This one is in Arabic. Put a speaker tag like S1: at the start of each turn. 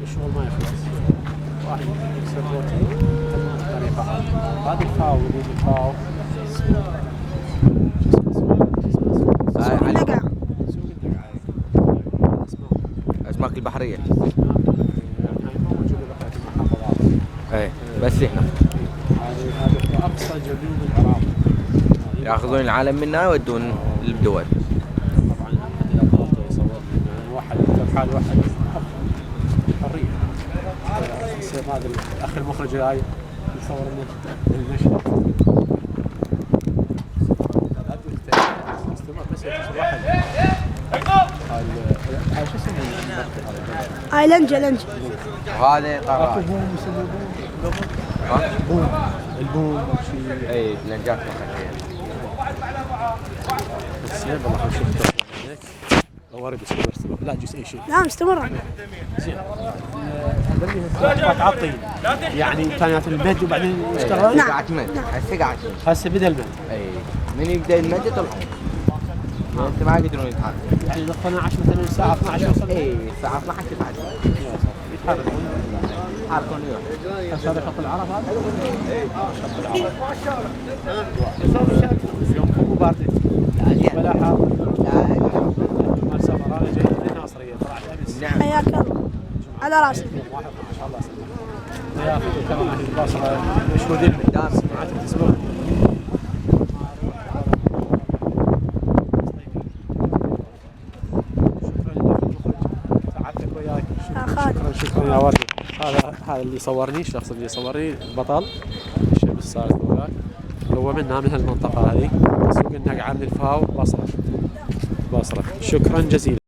S1: الشغل ما يخلص. واحد يكسر روتين طريقة هذه الفاو ودي الفاو.
S2: سوق النقع.
S1: سوق النقع.
S2: الأسماك البحرية.
S1: هاي ما موجودة بقية المحافظات.
S2: اي بس هنا.
S1: هذه في أقصى جنوب العراق.
S2: ياخذون العالم منا ويودون للدول.
S1: طبعا الحد الأفضل يصور لنا واحد حال واحد حرية. هذا الأخ المخرج جاي يصور لنا المشهد. استمر بس يتصل واحد. هاي شو اسمه المنطقة هذا؟
S2: هاي
S1: لنجة.
S2: وهذا طراي.
S1: بوم يسموه بوم. البوم شيء.
S2: اي لنجات فقط.
S1: بس يلا راح نشوف هناك. ورد استمر. لا جزء اي شيء.
S2: لا مستمرة.
S1: زين. تعطي يعني كانت المد وبعدين اشتغل.
S2: نعم. قاعد مد. هسه قاعد مد.
S1: هسه بدا المد.
S2: اي من يبدا المد يطلعون. انت ما يقدرون يتحركون.
S1: يعني 12 مثلا الساعة 12 يوصل.
S2: اي الساعة 12 يتحركون.
S1: يتحركون.
S2: يتحركون اليوم.
S1: بس هذا خط العرب هذا؟ خط العرب. يوم مو باردين.
S2: لا زين.
S1: ولا حار.
S2: لا
S1: مال سفر انا جاي من الناصرية طلعت امس.
S2: نعم.
S3: حياك الله على راسي.
S1: واحد ما شاء الله سلم. يا اخي ترى اهل البصره مشهودين
S2: دام.
S1: سمعت تسمعون. شكرا لك المخرج سعادتك وياك. شكرا يا ولدي. هذا اللي صورني الشخص اللي صورني البطل الشاب السادس وياك. هو من هالمنطقه هذه سوق النقعه من الفاو بصره. شكرا جزيلا.